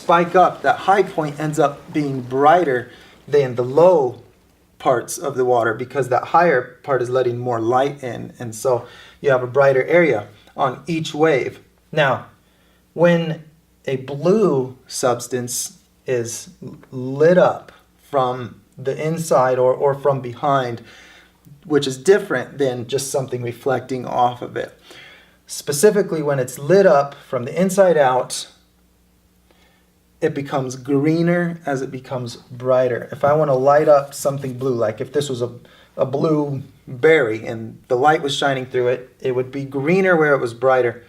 spike up, that high point ends up being brighter than the low parts of the water because that higher part is letting more light in, and so you have a brighter area on each wave. Now, when a blue substance is lit up from the inside or from behind, which is different than just something reflecting off of it. Specifically, when it's lit up from the inside out, it becomes greener as it becomes brighter. If I want to light up something blue, like if this was a blue berry and the light was shining through it, it would be greener where it was brighter.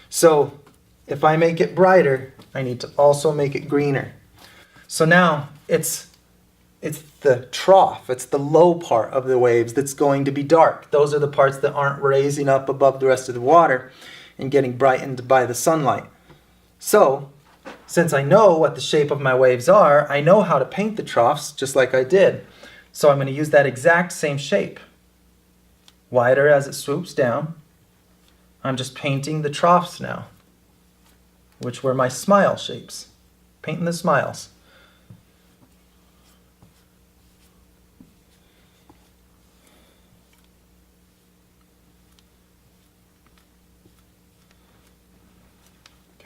So if I make it brighter, I need to also make it greener. So now it's the trough, it's the low part of the waves that's going to be dark. Those are the parts that aren't raising up above the rest of the water and getting brightened by the sunlight. So, since I know what the shape of my waves are, I know how to paint the troughs just like I did. So I'm going to use that exact same shape. Wider as it swoops down. I'm just painting the troughs now, which were my smile shapes. Painting the smiles.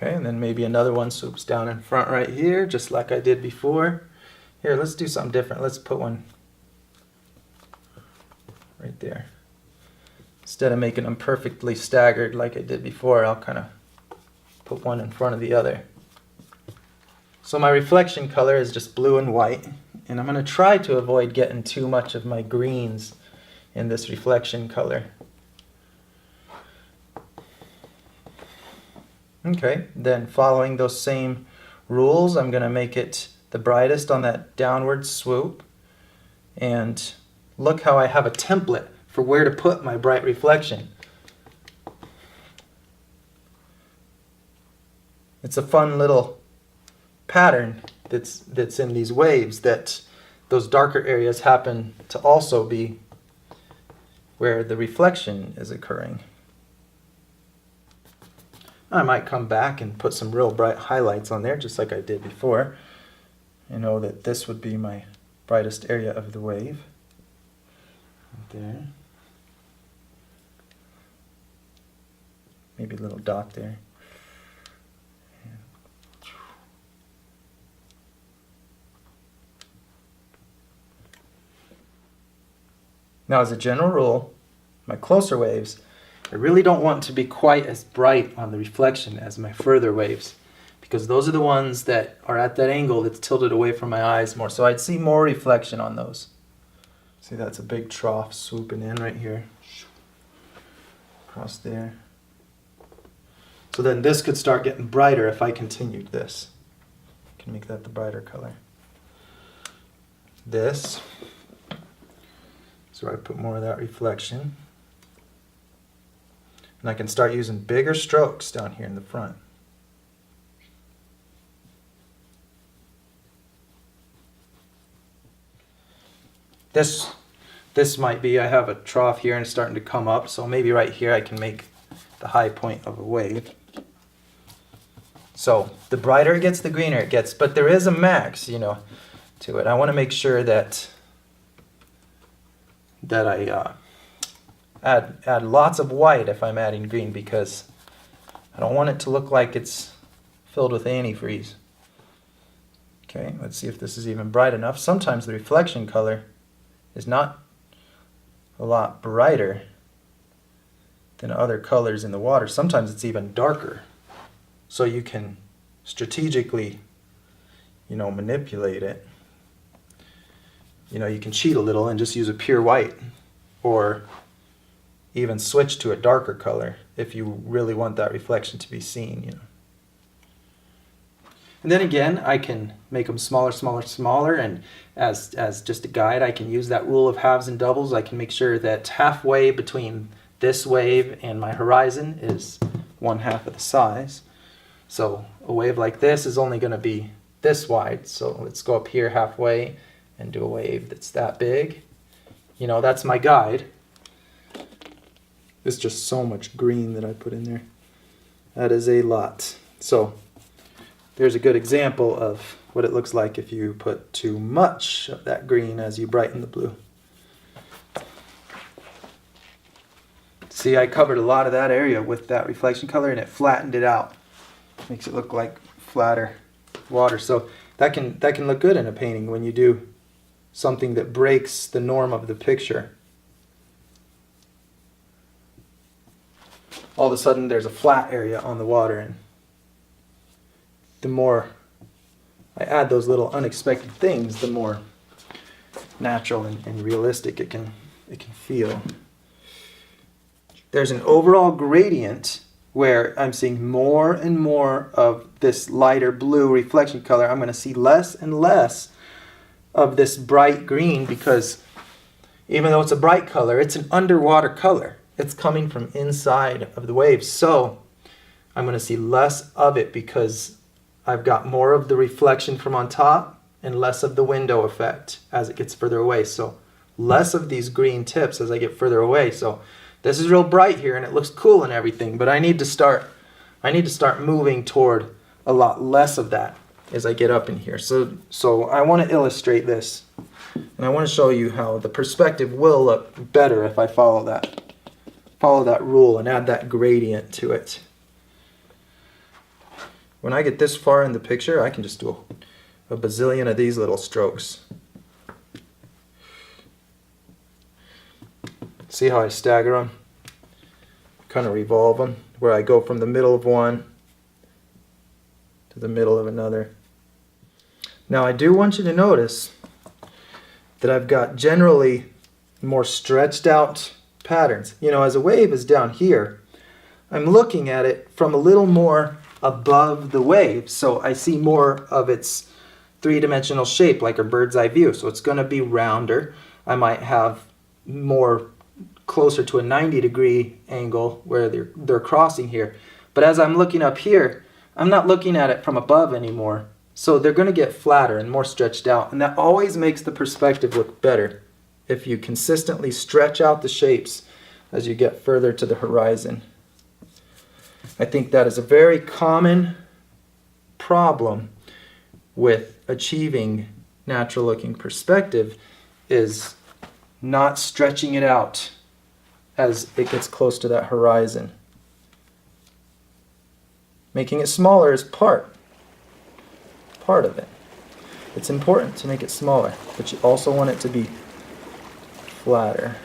Okay, and then maybe another one swoops down in front right here, just like I did before. Here, let's do something different. Let's put one right there. Instead of making them perfectly staggered like I did before, I'll kind of put one in front of the other. So my reflection color is just blue and white, and I'm going to try to avoid getting too much of my greens in this reflection color. Okay, then following those same rules, I'm going to make it the brightest on that downward swoop. And look how I have a template for where to put my bright reflection. It's a fun little pattern that's in these waves, that those darker areas happen to also be where the reflection is occurring. I might come back and put some real bright highlights on there, just like I did before. I know that this would be my brightest area of the wave. Right there. Maybe a little dot there. Now, as a general rule, my closer waves, I really don't want to be quite as bright on the reflection as my further waves, because those are the ones that are at that angle that's tilted away from my eyes more. So I'd see more reflection on those. See, that's a big trough swooping in right here. Across there. So then this could start getting brighter if I continued this. I can make that the brighter color. This. So I put more of that reflection. And I can start using bigger strokes down here in the front. This might be, I have a trough here and it's starting to come up, so maybe right here I can make the high point of a wave. So the brighter it gets, the greener it gets, but there is a max, to it. I want to make sure that I add lots of white if I'm adding green, because I don't want it to look like it's filled with antifreeze. Okay, let's see if this is even bright enough. Sometimes the reflection color is not a lot brighter than other colors in the water. Sometimes it's even darker. So you can strategically, manipulate it. You can cheat a little and just use a pure white, or even switch to a darker color if you really want that reflection to be seen. And then again, I can make them smaller, smaller, smaller, and as just a guide, I can use that rule of halves and doubles. I can make sure that halfway between this wave and my horizon is 1/2 of the size. So a wave like this is only going to be this wide, so let's go up here halfway and do a wave that's that big. That's my guide. It's just so much green that I put in there. That is a lot. So there's a good example of what it looks like if you put too much of that green as you brighten the blue. See, I covered a lot of that area with that reflection color and it flattened it out. Makes it look like flatter water. So that can look good in a painting when you do something that breaks the norm of the picture. All of a sudden there's a flat area on the water, and the more I add those little unexpected things, the more natural and realistic it can feel. There's an overall gradient where I'm seeing more and more of this lighter blue reflection color. I'm going to see less and less of this bright green, because even though it's a bright color, it's an underwater color. It's coming from inside of the waves. So I'm going to see less of it because I've got more of the reflection from on top and less of the window effect as it gets further away. So less of these green tips as I get further away. So this is real bright here and it looks cool and everything, but I need to start moving toward a lot less of that as I get up in here. So I want to illustrate this, and I want to show you how the perspective will look better if I follow that rule and add that gradient to it. When I get this far in the picture, I can just do a bazillion of these little strokes. See how I stagger them? Kind of revolve them, where I go from the middle of one to the middle of another. Now I do want you to notice that I've got generally more stretched out patterns. You know, as a wave is down here, I'm looking at it from a little more above the wave, so I see more of its three-dimensional shape, like a bird's eye view. So it's going to be rounder. I might have more closer to a 90-degree angle where they're crossing here. But as I'm looking up here, I'm not looking at it from above anymore. So they're going to get flatter and more stretched out, and that always makes the perspective look better if you consistently stretch out the shapes as you get further to the horizon. I think that is a very common problem with achieving natural looking perspective, is not stretching it out as it gets close to that horizon. Making it smaller is part of it. It's important to make it smaller, but you also want it to be flatter.